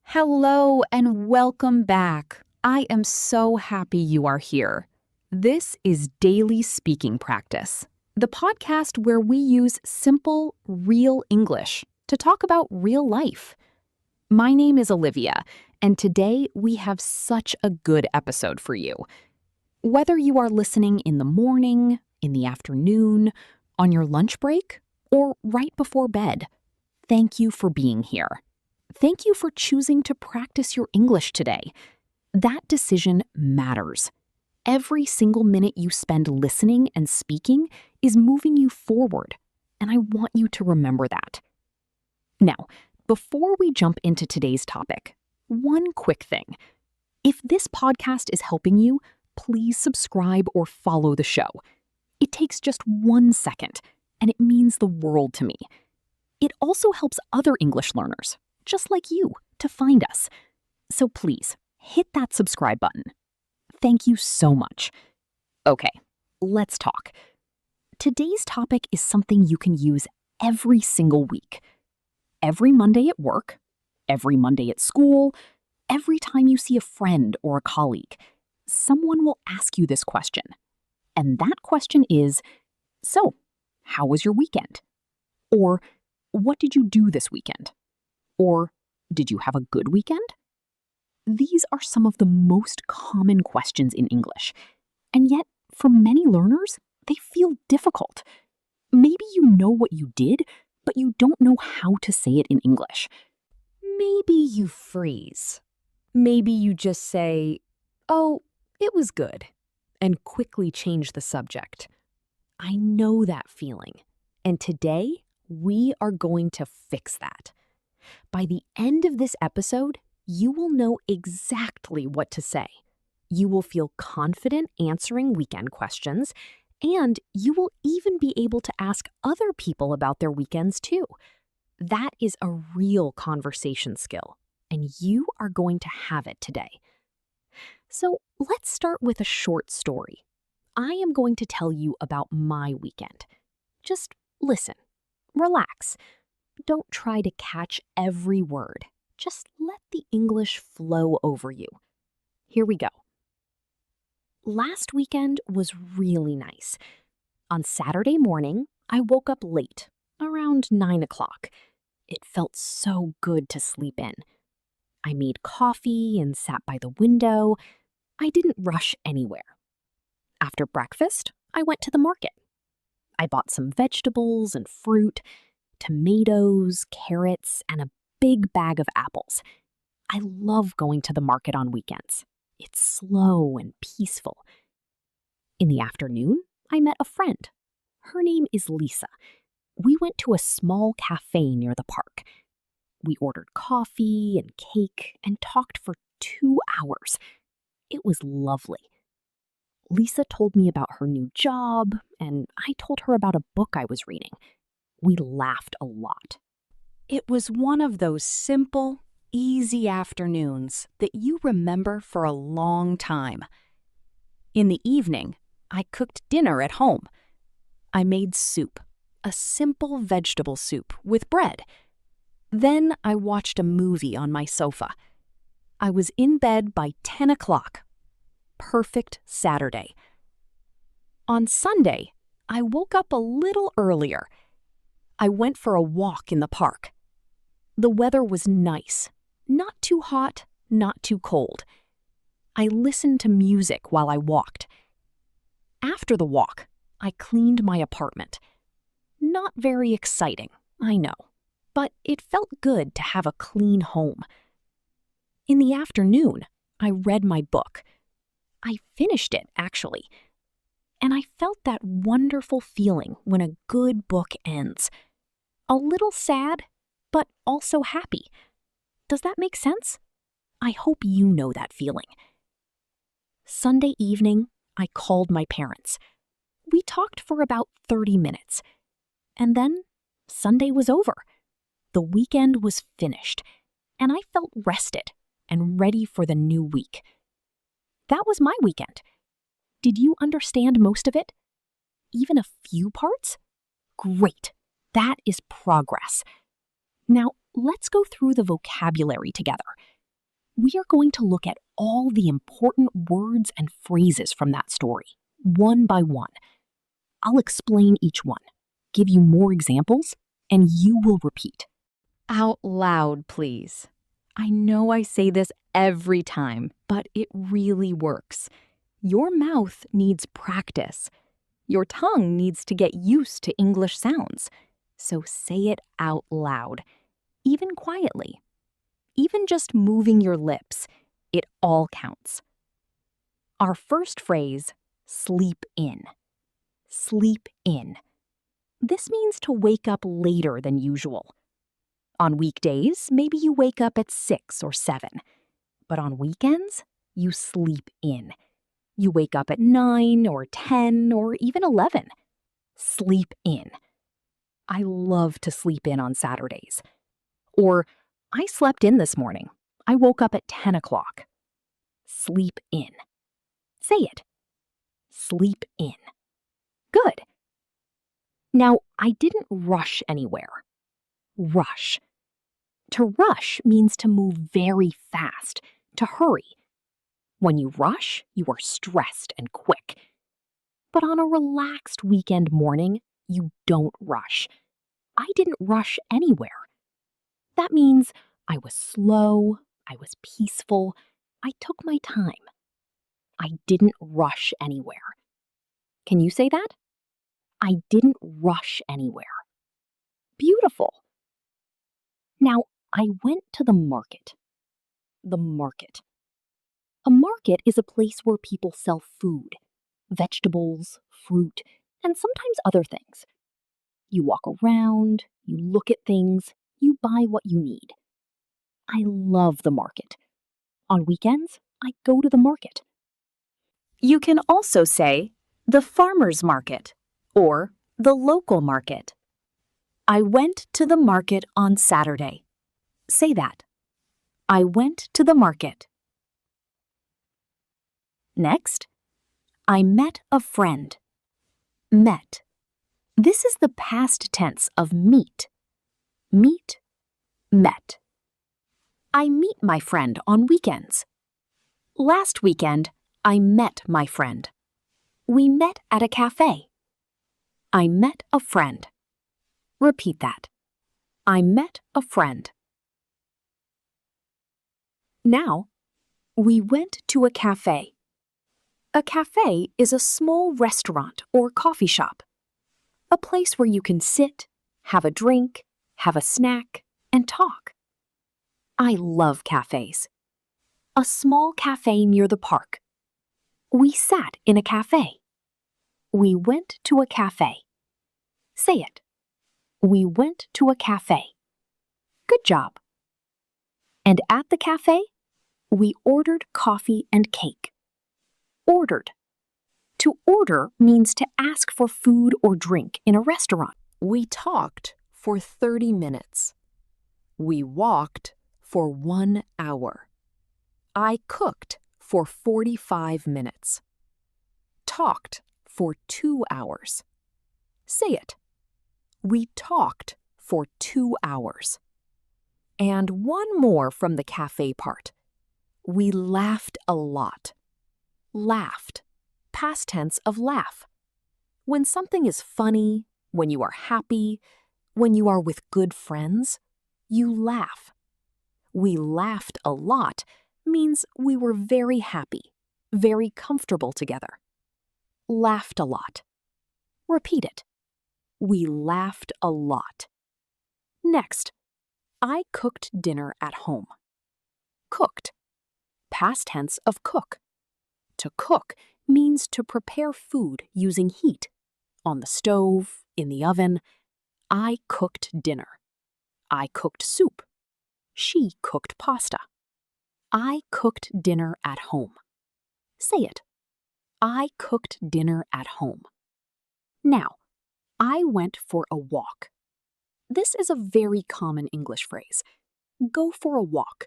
Hello and welcome back. I am so happy you are here. This is Daily Speaking Practice, the podcast where we use simple, real English to talk about real life. My name is Olivia, and today we have such a good episode for you. Whether you are listening in the morning, in the afternoon, on your lunch break, or right before bed, thank you for being here. Thank you for choosing to practice your English today. That decision matters. Every single minute you spend listening and speaking is moving you forward, and I want you to remember that. Now, before we jump into today's topic, one quick thing. If this podcast is helping you, please subscribe or follow the show. It takes just 1 second, and it means the world to me. It also helps other English learners, just like you, to find us. So please, hit that subscribe button. Thank you so much. Okay, let's talk. Today's topic is something you can use every single week. Every Monday at work, every Monday at school, every time you see a friend or a colleague, someone will ask you this question. And that question is, so, how was your weekend? Or, what did you do this weekend? Or, did you have a good weekend? These are some of the most common questions in English, and yet, for many learners, they feel difficult. Maybe you know what you did, but you don't know how to say it in English. Maybe you freeze. Maybe you just say, "Oh, it was good," and quickly change the subject. I know that feeling, and today, we are going to fix that. By the end of this episode, you will know exactly what to say. You will feel confident answering weekend questions, and you will even be able to ask other people about their weekends too. That is a real conversation skill, and you are going to have it today. So let's start with a short story. I am going to tell you about my weekend. Just listen, relax. Don't try to catch every word. Just let the English flow over you. Here we go. Last weekend was really nice. On Saturday morning, I woke up late, around 9 o'clock. It felt so good to sleep in. I made coffee and sat by the window. I didn't rush anywhere. After breakfast, I went to the market. I bought some vegetables and fruit, tomatoes, carrots, and a big bag of apples. I love going to the market on weekends. It's slow and peaceful. In the afternoon, I met a friend. Her name is Lisa. We went to a small cafe near the park. We ordered coffee and cake and talked for 2 hours. It was lovely. Lisa told me about her new job, and I told her about a book I was reading. We laughed a lot. It was one of those simple, easy afternoons that you remember for a long time. In the evening, I cooked dinner at home. I made soup, a simple vegetable soup with bread. Then I watched a movie on my sofa. I was in bed by 10 o'clock. Perfect Saturday. On Sunday, I woke up a little earlier. I went for a walk in the park. The weather was nice, not too hot, not too cold. I listened to music while I walked. After the walk, I cleaned my apartment. Not very exciting, I know, but it felt good to have a clean home. In the afternoon, I read my book. I finished it, actually. And I felt that wonderful feeling when a good book ends. A little sad, but also happy. Does that make sense? I hope you know that feeling. Sunday evening, I called my parents. We talked for about 30 minutes. And then Sunday was over. The weekend was finished, and I felt rested and ready for the new week. That was my weekend. Did you understand most of it? Even a few parts? Great. That is progress. Now, let's go through the vocabulary together. We are going to look at all the important words and phrases from that story, one by one. I'll explain each one, give you more examples, and you will repeat. Out loud, please. I know I say this every time, but it really works. Your mouth needs practice. Your tongue needs to get used to English sounds. So say it out loud, even quietly. Even just moving your lips, it all counts. Our first phrase, sleep in. Sleep in. This means to wake up later than usual. On weekdays, maybe you wake up at 6 or 7. But on weekends, you sleep in. You wake up at 9 or 10 or even 11. Sleep in. I love to sleep in on Saturdays. Or, I slept in this morning. I woke up at 10 o'clock. Sleep in. Say it. Sleep in. Good. Now, I didn't rush anywhere. Rush. To rush means to move very fast, to hurry. When you rush, you are stressed and quick. But on a relaxed weekend morning, you don't rush. I didn't rush anywhere. That means I was slow, I was peaceful, I took my time. I didn't rush anywhere. Can you say that? I didn't rush anywhere. Beautiful. Now, I went to the market. The market. A market is a place where people sell food, vegetables, fruit, and sometimes other things. You walk around, you look at things, you buy what you need. I love the market. On weekends, I go to the market. You can also say the farmer's market or the local market. I went to the market on Saturday. Say that. I went to the market. Next, I met a friend. Met. This is the past tense of meet. Meet, met. I meet my friend on weekends. Last weekend, I met my friend. We met at a cafe. I met a friend. Repeat that. I met a friend. Now, we went to a cafe. A cafe is a small restaurant or coffee shop. A place where you can sit, have a drink, have a snack, and talk. I love cafes. A small cafe near the park. We sat in a cafe. We went to a cafe. Say it. We went to a cafe. Good job. And at the cafe, we ordered coffee and cake. Ordered. To order means to ask for food or drink in a restaurant. We talked for 30 minutes. We walked for 1 hour. I cooked for 45 minutes. Talked for 2 hours. Say it. We talked for 2 hours. And one more from the cafe part. We laughed a lot. Laughed. Past tense of laugh. When something is funny, when you are happy, when you are with good friends, you laugh. We laughed a lot means we were very happy, very comfortable together. Laughed a lot. Repeat it. We laughed a lot. Next, I cooked dinner at home. Cooked. Past tense of cook. To cook means to prepare food using heat. On the stove, in the oven. I cooked dinner. I cooked soup. She cooked pasta. I cooked dinner at home. Say it. I cooked dinner at home. Now, I went for a walk. This is a very common English phrase. Go for a walk.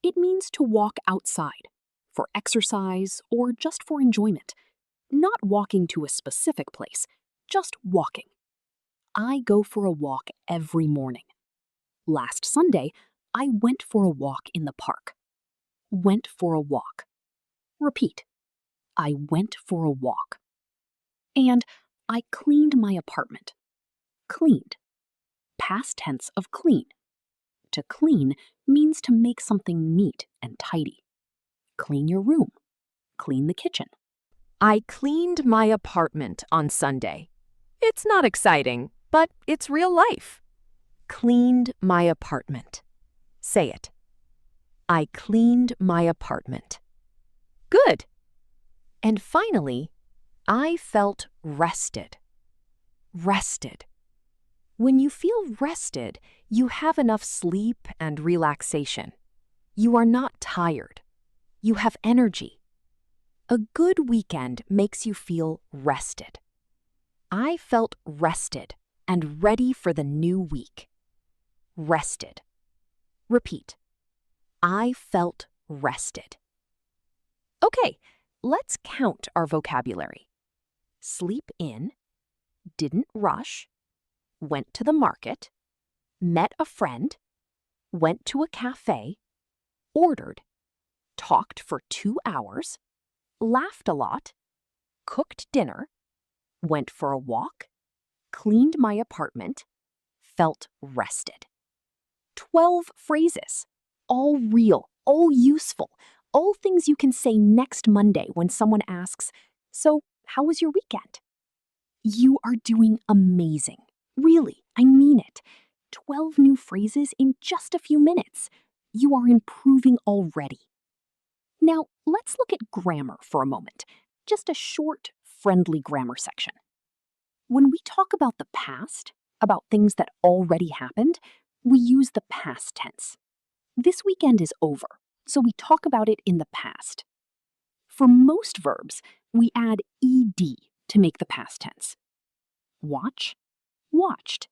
It means to walk outside, for exercise or just for enjoyment. Not walking to a specific place, just walking. I go for a walk every morning. Last Sunday, I went for a walk in the park. went for a walk. Repeat. I went for a walk. And I cleaned my apartment. Cleaned. Past tense of clean. To clean means to make something neat and tidy. Clean your room. Clean the kitchen. I cleaned my apartment on Sunday. It's not exciting, but it's real life. Cleaned my apartment. Say it. I cleaned my apartment. Good. And finally, I felt rested. Rested. When you feel rested, you have enough sleep and relaxation. You are not tired. You have energy. A good weekend makes you feel rested. I felt rested and ready for the new week. Rested. Repeat. I felt rested. Okay, let's count our vocabulary. Sleep in, didn't rush, went to the market, met a friend, went to a cafe, ordered, talked for 2 hours, laughed a lot, cooked dinner, went for a walk, cleaned my apartment, felt rested. 12 phrases, all real, all useful, all things you can say next Monday when someone asks, "So, how was your weekend?" You are doing amazing. Really, I mean it. 12 new phrases in just a few minutes. You are improving already. Now, let's look at grammar for a moment. Just a short, friendly grammar section. When we talk about the past, about things that already happened, we use the past tense. This weekend is over, so we talk about it in the past. For most verbs, we add ed to make the past tense. Watch, watched.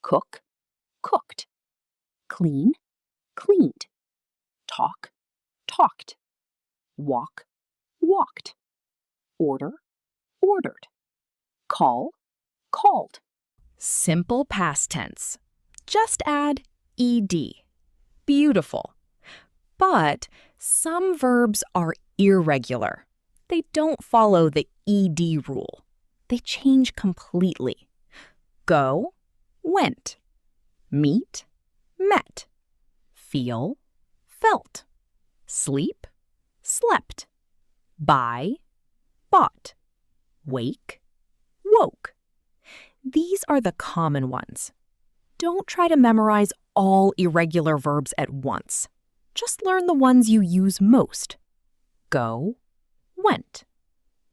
Cook, cooked. Clean, cleaned. Talk, talked. Walk, walked. Order, ordered. Call, called. Simple past tense. Just add ed. Beautiful. But some verbs are irregular. They don't follow the ed rule. They change completely. Go, went. Meet, met. Feel, felt. Sleep, slept. Buy, bought. Wake, woke. These are the common ones. Don't try to memorize all irregular verbs at once. Just learn the ones you use most. Go, went.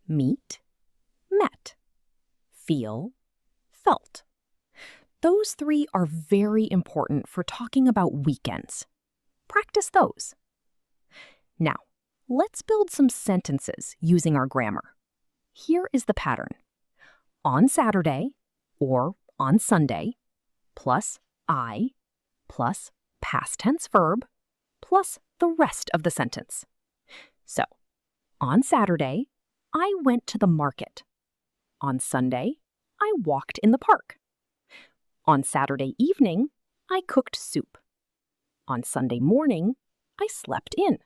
Meet, met. Feel, felt. Those 3 are very important for talking about weekends. Practice those. Now, let's build some sentences using our grammar. Here is the pattern. On Saturday, or on Sunday, plus I, plus past tense verb, plus the rest of the sentence. So, on Saturday, I went to the market. On Sunday, I walked in the park. On Saturday evening, I cooked soup. On Sunday morning, I slept in.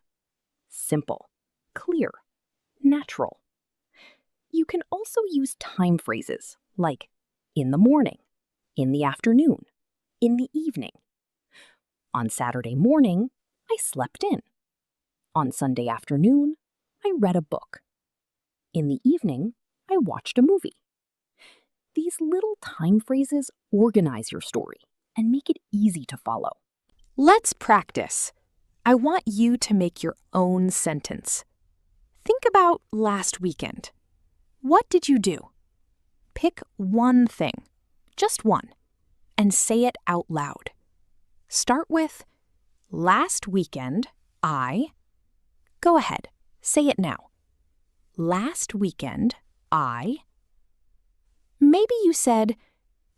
Simple, clear, natural. You can also use time phrases like in the morning, in the afternoon, in the evening. On Saturday morning, I slept in. On Sunday afternoon, I read a book. In the evening, I watched a movie. These little time phrases organize your story and make it easy to follow. Let's practice. I want you to make your own sentence. Think about last weekend. What did you do? Pick one thing, just one, and say it out loud. Start with, last weekend, I. Go ahead, say it now. Last weekend, I. Maybe you said,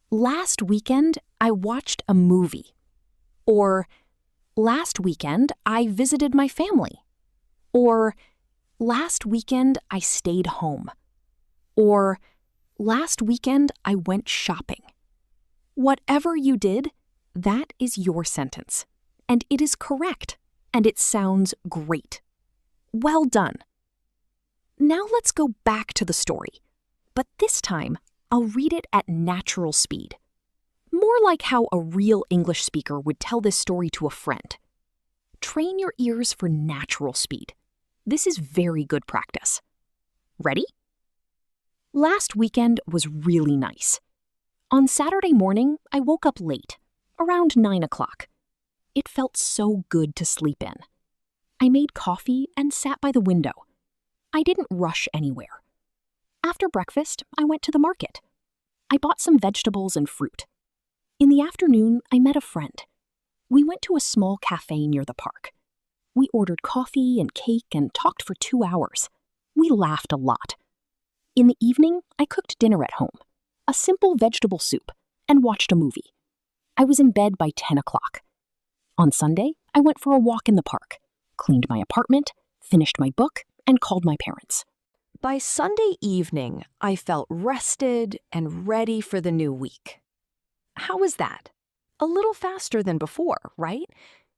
last weekend, I watched a movie. Or, last weekend, I visited my family. Or, last weekend, I stayed home. Or, last weekend, I went shopping. Whatever you did, that is your sentence, and it is correct. and it sounds great. Well done. Now let's go back to the story, but this time I'll read it at natural speed. More like how a real English speaker would tell this story to a friend. Train your ears for natural speed. This is very good practice. Ready? Last weekend was really nice. On Saturday morning, I woke up late, around 9 o'clock. It felt so good to sleep in. I made coffee and sat by the window. I didn't rush anywhere. After breakfast, I went to the market. I bought some vegetables and fruit. In the afternoon, I met a friend. We went to a small cafe near the park. We ordered coffee and cake and talked for 2 hours. We laughed a lot. In the evening, I cooked dinner at home, a simple vegetable soup, and watched a movie. I was in bed by 10 o'clock. On Sunday, I went for a walk in the park, cleaned my apartment, finished my book, and called my parents. By Sunday evening, I felt rested and ready for the new week. How was that? A little faster than before, right?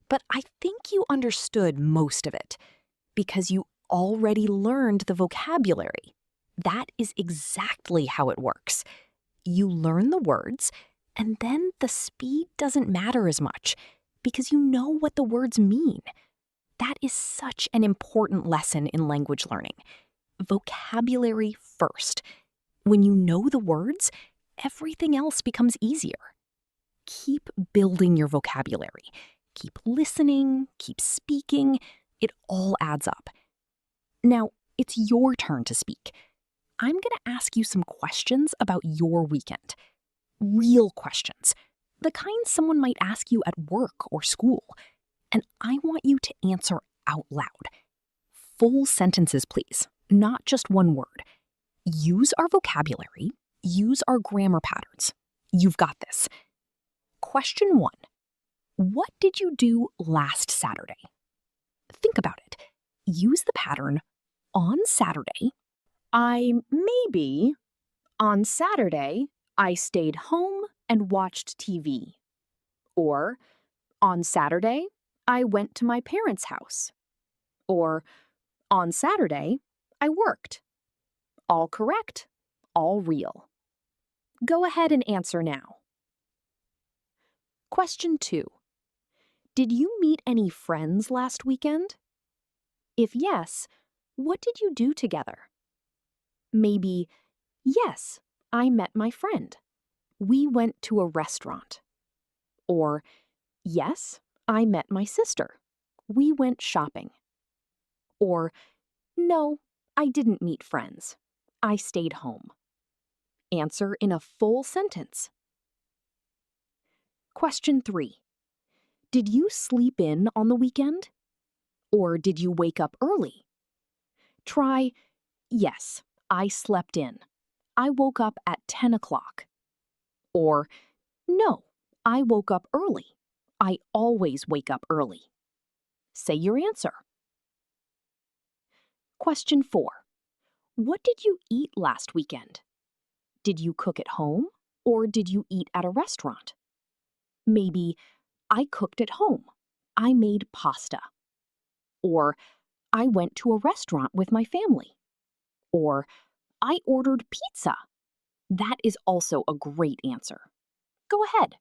But I think you understood most of it because you already learned the vocabulary. That is exactly how it works. You learn the words, and then the speed doesn't matter as much because you know what the words mean. That is such an important lesson in language learning. Vocabulary first. When you know the words, everything else becomes easier. Keep building your vocabulary. Keep listening, keep speaking. It all adds up. Now, it's your turn to speak. I'm going to ask you some questions about your weekend. Real questions. The kind someone might ask you at work or school. And I want you to answer out loud. Full sentences, please, not just one word. Use our vocabulary. Use our grammar patterns. You've got this. Question 1. What did you do last Saturday? Think about it. Use the pattern on Saturday. On Saturday, I stayed home and watched TV. Or, on Saturday, I went to my parents' house. Or, on Saturday, I worked. All correct, all real. Go ahead and answer now. Question 2. Did you meet any friends last weekend? If yes, what did you do together? Maybe, yes, I met my friend. We went to a restaurant. Or, yes, I met my sister. We went shopping. Or, no, I didn't meet friends. I stayed home. Answer in a full sentence. Question 3. Did you sleep in on the weekend? Or did you wake up early? Try, yes, I slept in. I woke up at 10 o'clock. Or, no, I woke up early. I always wake up early. Say your answer. Question 4. What did you eat last weekend? Did you cook at home or did you eat at a restaurant? Maybe, I cooked at home. I made pasta. Or, I went to a restaurant with my family. Or, I ordered pizza. That is also a great answer. Go ahead.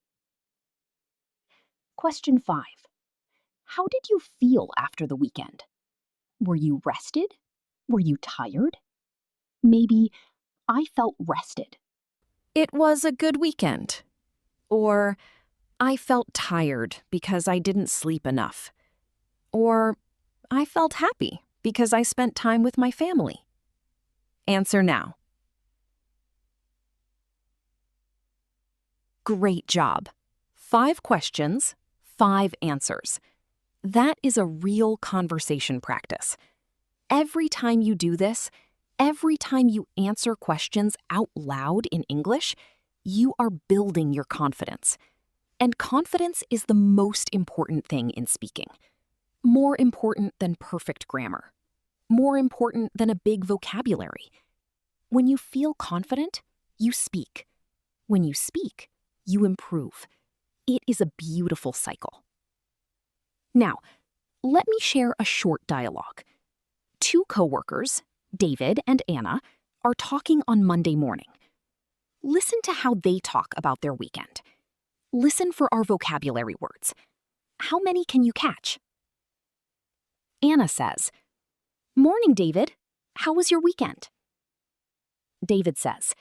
Question 5. How did you feel after the weekend? Were you rested? Were you tired? Maybe, I felt rested. It was a good weekend. Or, I felt tired because I didn't sleep enough. Or, I felt happy because I spent time with my family. Answer now. Great job. 5 questions, 5 answers. That is a real conversation practice. Every time you do this, every time you answer questions out loud in English, you are building your confidence. And confidence is the most important thing in speaking. More important than perfect grammar. More important than a big vocabulary. When you feel confident, you speak. When you speak, you improve. It is a beautiful cycle. Now, Let me share a short dialogue. Two coworkers, David and Anna, are talking on Monday morning. Listen to how they talk about their weekend. Listen for our vocabulary words. How many can you catch? Anna says, "Morning, David. How was your weekend?" David says,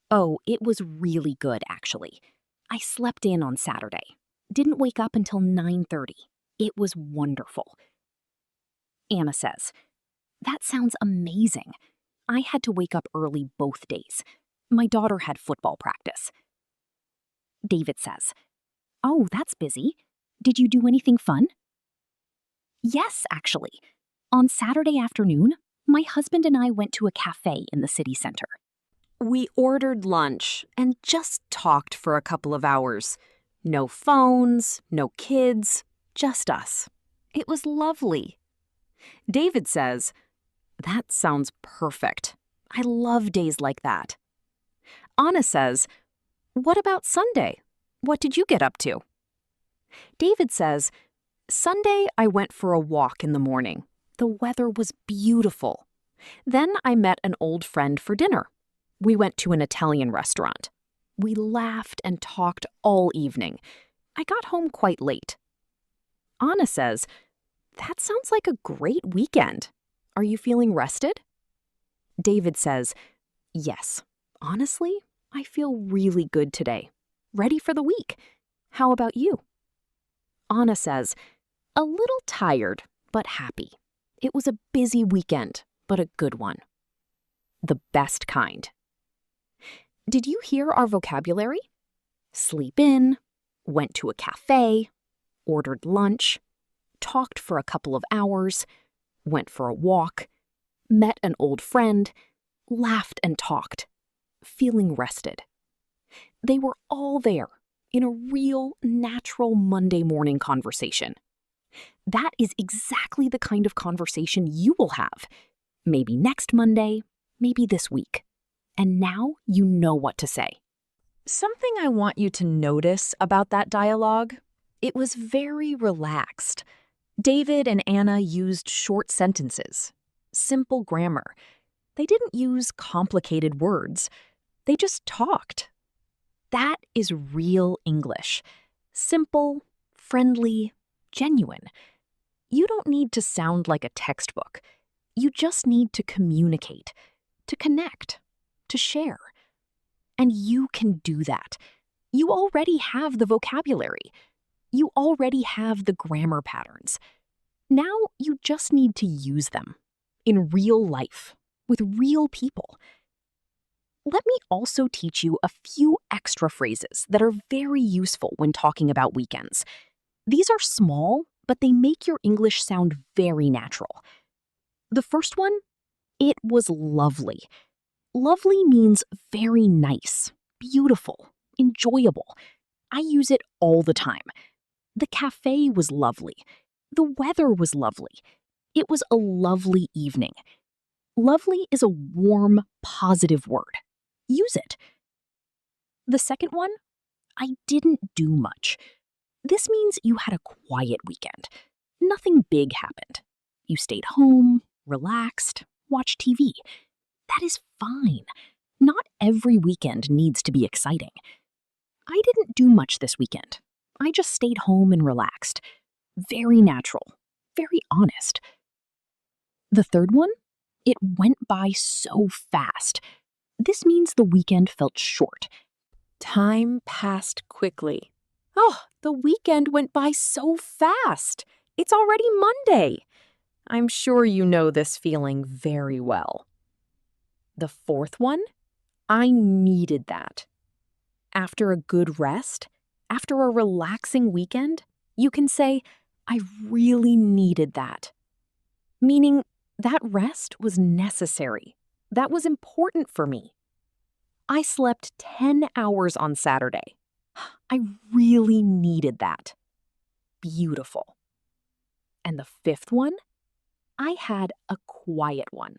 "Oh, it was really good, actually. I slept in on Saturday. Didn't wake up until 9:30. It was wonderful." Anna says, "That sounds amazing. I had to wake up early both days. My daughter had football practice." David says, "Oh, that's busy. Did you do anything fun?" "Yes, actually. On Saturday afternoon, my husband and I went to a cafe in the city center. We ordered lunch and just talked for a couple of hours. No phones, no kids, just us. It was lovely." David says, "That sounds perfect. I love days like that." Anna says, "What about Sunday? What did you get up to?" David says, "Sunday I went for a walk in the morning. The weather was beautiful. Then I met an old friend for dinner. We went to an Italian restaurant. We laughed and talked all evening. I got home quite late." Anna says, "That sounds like a great weekend. Are you feeling rested?" David says, "Yes. Honestly, I feel really good today. Ready for the week. How about you?" Anna says, "A little tired, but happy. It was a busy weekend, but a good one. The best kind." Did you hear our vocabulary? Sleep in, went to a cafe, ordered lunch, talked for a couple of hours, went for a walk, met an old friend, laughed and talked, feeling rested. They were all there in a real, natural Monday morning conversation. That is exactly the kind of conversation you will have. Maybe next Monday, maybe this week. And now you know what to say. Something I want you to notice about that dialogue, it was very relaxed. David and Anna used short sentences, simple grammar. They didn't use complicated words. They just talked. That is real English. Simple, friendly, genuine. You don't need to sound like a textbook. You just need to communicate, to connect, to share. And you can do that. You already have the vocabulary. You already have the grammar patterns. Now you just need to use them in real life with real people. Let me also teach you a few extra phrases that are very useful when talking about weekends. These are small, but they make your English sound very natural. The first one, it was lovely. Lovely means very nice, beautiful, enjoyable. I use it all the time. The cafe was lovely. The weather was lovely. It was a lovely evening. Lovely is a warm, positive word. Use it. The second one, I didn't do much. This means you had a quiet weekend. Nothing big happened. You stayed home, relaxed, watched TV. That is fine. Not every weekend needs to be exciting. I didn't do much this weekend. I just stayed home and relaxed. Very natural, very honest. The third one, it went by so fast. This means the weekend felt short. Time passed quickly. Oh, the weekend went by so fast. It's already Monday. I'm sure you know this feeling very well. The fourth one, I needed that. After a good rest, after a relaxing weekend, you can say, I really needed that. Meaning that rest was necessary. That was important for me. I slept 10 hours on Saturday. I really needed that. Beautiful. And the fifth one, I had a quiet one.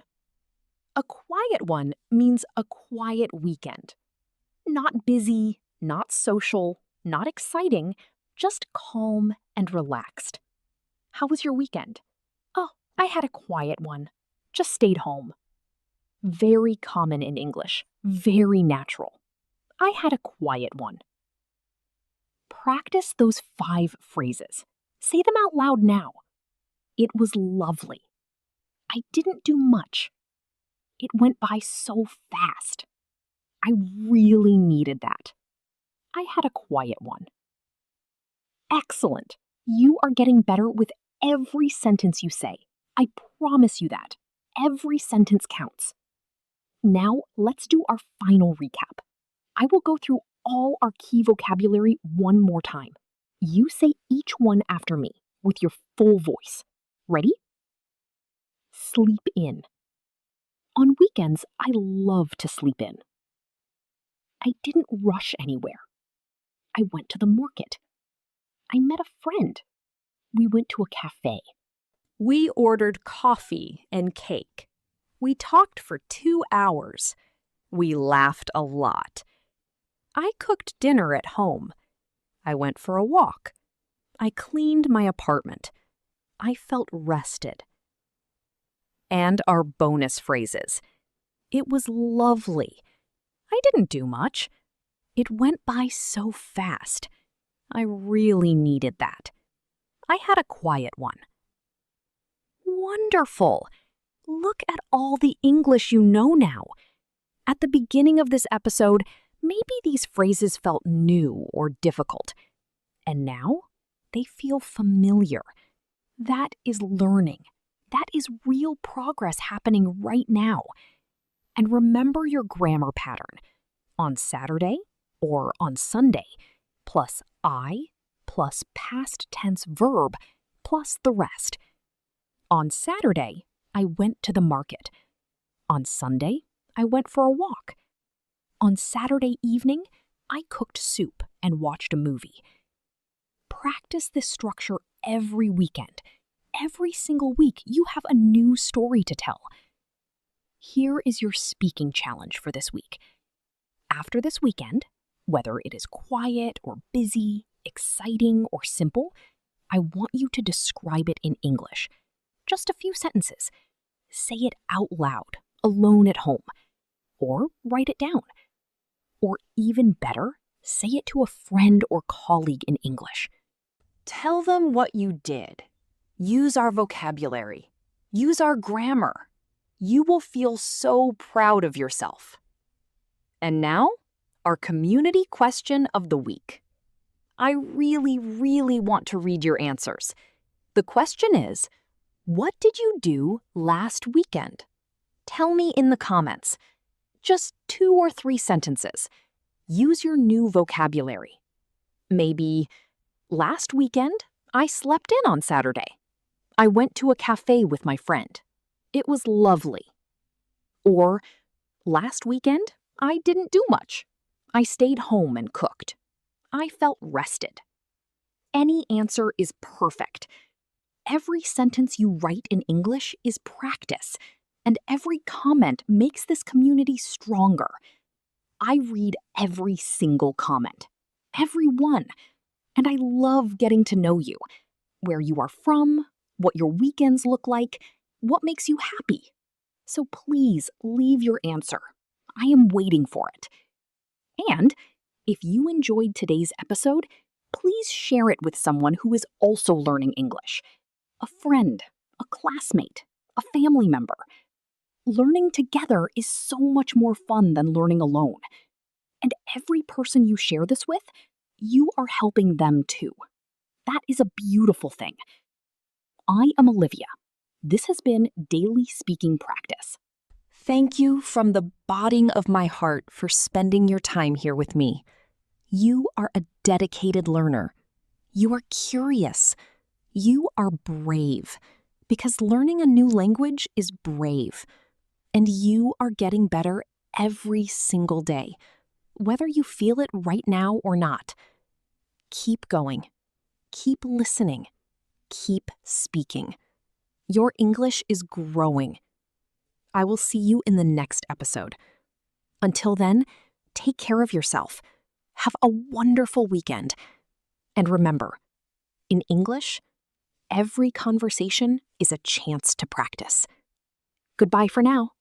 A quiet one means a quiet weekend. Not busy, not social, not exciting, just calm and relaxed. How was your weekend? Oh, I had a quiet one. Just stayed home. Very common in English. Very natural. I had a quiet one. Practice those 5 phrases. Say them out loud now. It was lovely. I didn't do much. It went by so fast. I really needed that. I had a quiet one. Excellent. You are getting better with every sentence you say. I promise you that. Every sentence counts. Now let's do our final recap. I will go through all our key vocabulary one more time. You say each one after me with your full voice. Ready? Sleep in. On weekends, I love to sleep in. I didn't rush anywhere. I went to the market. I met a friend. We went to a cafe. We ordered coffee and cake. We talked for 2 hours. We laughed a lot. I cooked dinner at home. I went for a walk. I cleaned my apartment. I felt rested. And our bonus phrases. It was lovely. I didn't do much. It went by so fast. I really needed that. I had a quiet one. Wonderful! Look at all the English you know now. At the beginning of this episode, maybe these phrases felt new or difficult. And now they feel familiar. That is learning. That is real progress happening right now. And remember your grammar pattern. On Saturday or on Sunday, plus I, plus past tense verb, plus the rest. On Saturday, I went to the market. On Sunday, I went for a walk. On Saturday evening, I cooked soup and watched a movie. Practice this structure every weekend. Every single week, you have a new story to tell. Here is your speaking challenge for this week. After this weekend, whether it is quiet or busy, exciting or simple, I want you to describe it in English. Just a few sentences. Say it out loud, alone at home, or write it down. Or even better, say it to a friend or colleague in English. Tell them what you did. Use our vocabulary. Use our grammar. You will feel so proud of yourself. And now, our community question of the week. I really want to read your answers. The question is, what did you do last weekend? Tell me in the comments. Just 2 or 3 sentences. Use your new vocabulary. Maybe, last weekend, I slept in on Saturday. I went to a cafe with my friend. It was lovely. Or, last weekend, I didn't do much. I stayed home and cooked. I felt rested. Any answer is perfect. Every sentence you write in English is practice, and every comment makes this community stronger. I read every single comment, every one, and I love getting to know you, where you are from, what your weekends look like, what makes you happy. So please leave your answer. I am waiting for it. And if you enjoyed today's episode, please share it with someone who is also learning English. A friend, a classmate, a family member. Learning together is so much more fun than learning alone. And every person you share this with, you are helping them too. That is a beautiful thing. I am Olivia. This has been Daily Speaking Practice. Thank you from the bottom of my heart for spending your time here with me. You are a dedicated learner. You are curious. You are brave, because learning a new language is brave. And you are getting better every single day, whether you feel it right now or not. Keep going. Keep listening. Keep speaking. Your English is growing. I will see you in the next episode. Until then, take care of yourself. Have a wonderful weekend. And remember, in English, every conversation is a chance to practice. Goodbye for now.